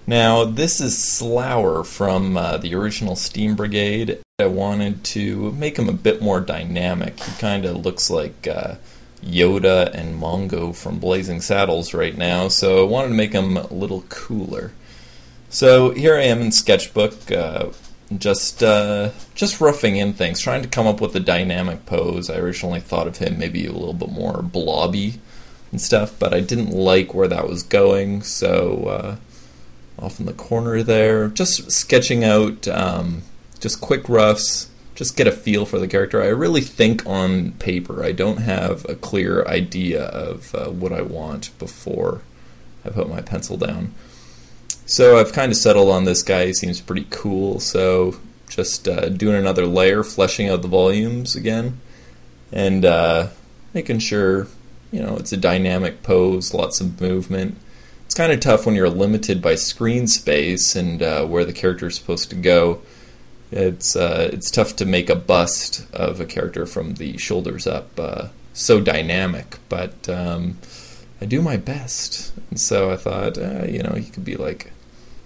Now, this is Slour from the original Steam Brigade. I wanted to make him a bit more dynamic. He kind of looks like Yoda and Mongo from Blazing Saddles right now, so I wanted to make him a little cooler. So here I am in Sketchbook, just roughing in things, trying to come up with a dynamic pose. I originally thought of him maybe a little bit more blobby and stuff, but I didn't like where that was going, so off in the corner there, just sketching out just quick roughs, just get a feel for the character. I really think on paper. I don't have a clear idea of what I want before I put my pencil down. So I've kind of settled on this guy. He seems pretty cool, so just doing another layer, fleshing out the volumes again, and making sure, you know, it's a dynamic pose, lots of movement. It's kind of tough when you're limited by screen space and where the character is supposed to go. It's tough to make a bust of a character from the shoulders up so dynamic, but I do my best. And so I thought, you know, he could be like,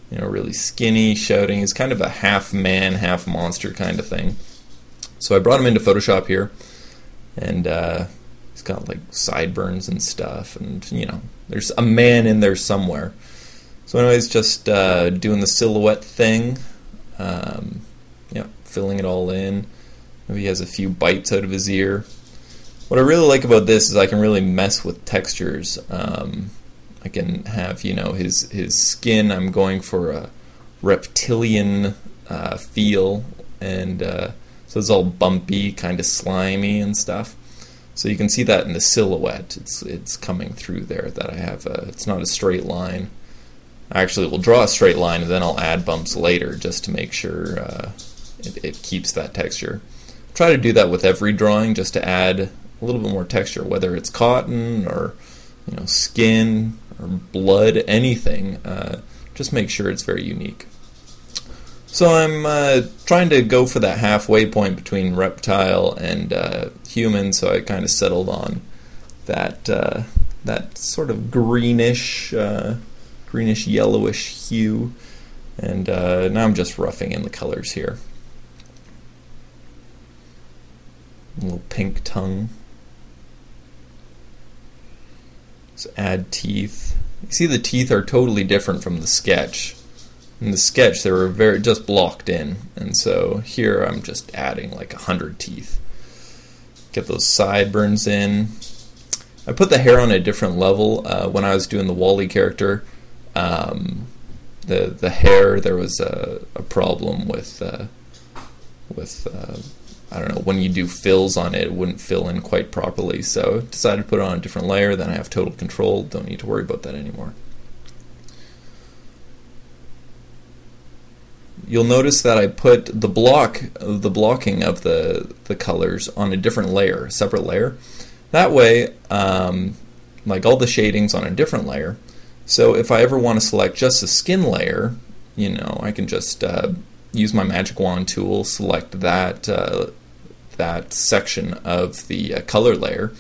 you know, really skinny, shouting. He's kind of a half man, half monster kind of thing. So I brought him into Photoshop here, and he's got like sideburns and stuff, and you know, there's a man in there somewhere. So anyways, just doing the silhouette thing, yeah, filling it all in. Maybe he has a few bites out of his ear. What I really like about this is I can really mess with textures. I can have, you know, his skin. I'm going for a reptilian feel, and so it's all bumpy, kind of slimy and stuff. So you can see that in the silhouette. It's coming through there that I have. It's not a straight line. I actually will draw a straight line, and then I'll add bumps later just to make sure it keeps that texture. Try to do that with every drawing, just to add a little bit more texture, whether it's cotton or, you know, skin or blood, anything. Just make sure it's very unique. So I'm trying to go for that halfway point between reptile and human, so I kind of settled on that that sort of greenish yellowish hue, and now I'm just roughing in the colors here. A little pink tongue. Let's add teeth. You see the teeth are totally different from the sketch. In the sketch, they were just blocked in, and so here I'm just adding like 100 teeth. Get those sideburns in. I put the hair on a different level when I was doing the Wally character. The hair, there was a problem with I don't know, when you do fills on it, it wouldn't fill in quite properly, so I decided to put it on a different layer. Then I have total control, don't need to worry about that anymore. You'll notice that I put the blocking of the colors on a different layer, a separate layer. That way, like all the shadings on a different layer. So if I ever want to select just a skin layer, you know, I can just use my magic wand tool, select that that section of the color layer,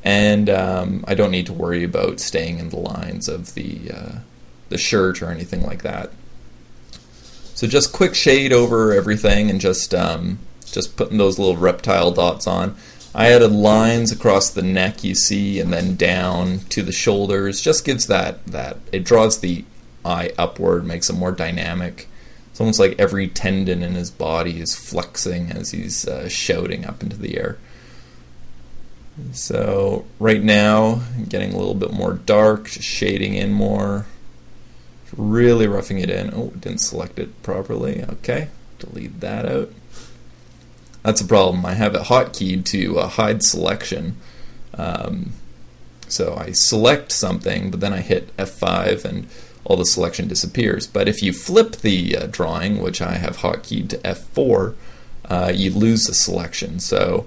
and I don't need to worry about staying in the lines of the shirt or anything like that. So just quick shade over everything, and just putting those little reptile dots on. I added lines across the neck, you see, and then down to the shoulders. Just gives that it draws the eye upward, makes it more dynamic. It's almost like every tendon in his body is flexing as he's shouting up into the air. So right now, I'm getting a little bit more dark, just shading in more. Really roughing it in. Oh, didn't select it properly. Okay, delete that out. That's a problem. I have it hotkeyed to hide selection. So I select something, but then I hit F5 and all the selection disappears. But if you flip the drawing, which I have hotkeyed to F4, you lose the selection. So,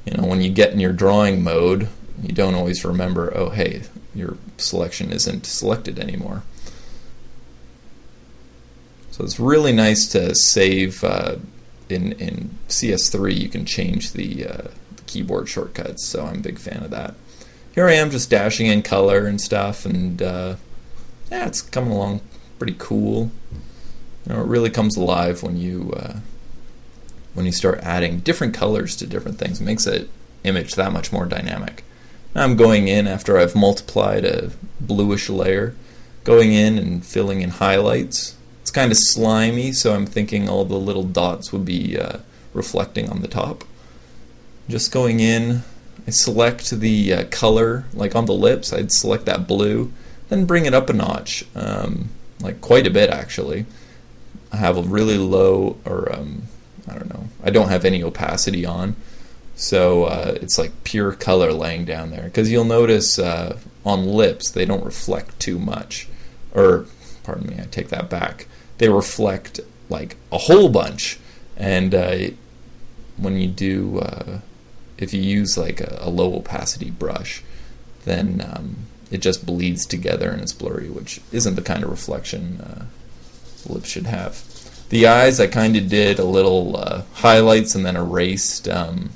you know, when you get in your drawing mode, you don't always remember, oh, hey, your selection isn't selected anymore. So it's really nice to save in CS3. You can change the keyboard shortcuts, so I'm a big fan of that. Here I am just dashing in color and stuff, and yeah, it's coming along pretty cool. It really comes alive when you start adding different colors to different things. It makes an image that much more dynamic. Now I'm going in after I've multiplied a bluish layer, going in and filling in highlights. It's kind of slimy, so I'm thinking all the little dots would be reflecting on the top. Just going in, I select the color, like on the lips, I'd select that blue, then bring it up a notch, like quite a bit actually. I have a really low, or I don't know, I don't have any opacity on, so it's like pure color laying down there. Because you'll notice on lips, they don't reflect too much. Or, pardon me, I take that back. They reflect like a whole bunch. And when you do, if you use like a low opacity brush, then it just bleeds together and it's blurry, which isn't the kind of reflection lips should have. The eyes, I kind of did a little highlights and then erased a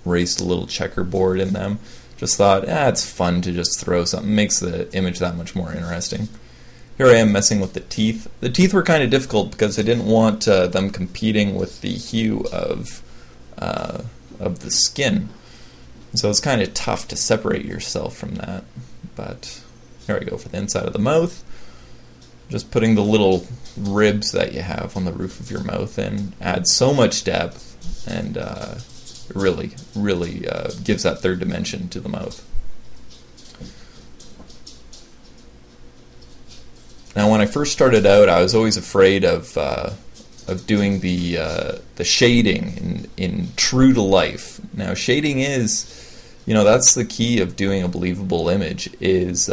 little checkerboard in them. Just thought, it's fun to just throw something. Makes the image that much more interesting. Here I am messing with the teeth. The teeth were kind of difficult because I didn't want them competing with the hue of the skin. So it's kind of tough to separate yourself from that. But here I go for the inside of the mouth. Just putting the little ribs that you have on the roof of your mouth in adds so much depth, and really gives that third dimension to the mouth. Now, when I first started out, I was always afraid of doing the shading in true to life. Now, shading is, that's the key of doing a believable image, is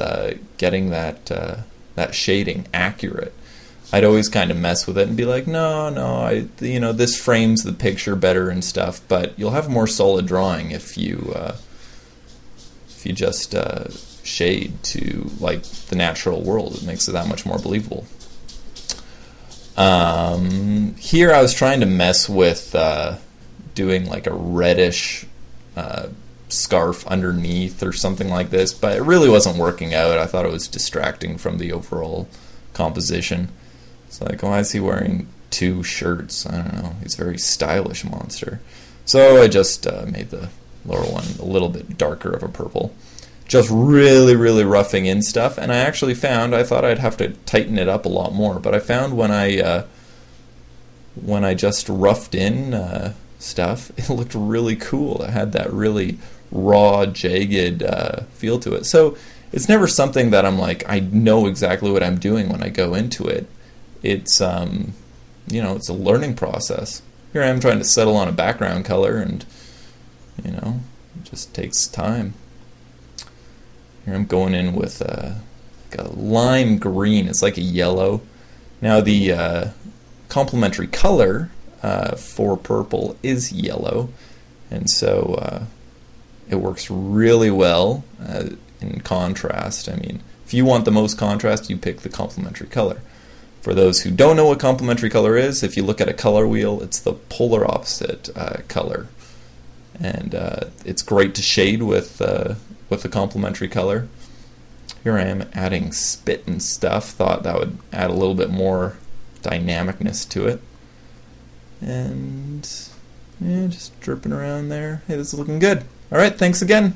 getting that shading accurate. I'd always kind of mess with it and be like, no, this frames the picture better and stuff. But you'll have a more solid drawing if you just shade to like the natural world. It makes it that much more believable. Here I was trying to mess with doing like a reddish scarf underneath or something like this, but it really wasn't working out. I thought it was distracting from the overall composition. It's like, why is he wearing two shirts? I don't know. He's a very stylish monster. So I just made the lower one a little bit darker of a purple. Just really roughing in stuff, and I actually found, I thought I'd have to tighten it up a lot more, but I found when I just roughed in stuff, it looked really cool. It had that really raw, jagged feel to it. So it's never something that I'm like, I know exactly what I'm doing when I go into it. It's it's a learning process. Here I am trying to settle on a background color, and it just takes time. Here I'm going in with a lime green. It's like a yellow. Now the complementary color for purple is yellow, and so it works really well in contrast. I mean, if you want the most contrast, you pick the complementary color. For those who don't know what complementary color is, if you look at a color wheel, it's the polar opposite color, and it's great to shade with the complementary color. Here I am adding spit and stuff. Thought that would add a little bit more dynamicness to it. And just dripping around there. Hey, this is looking good. Alright, thanks again.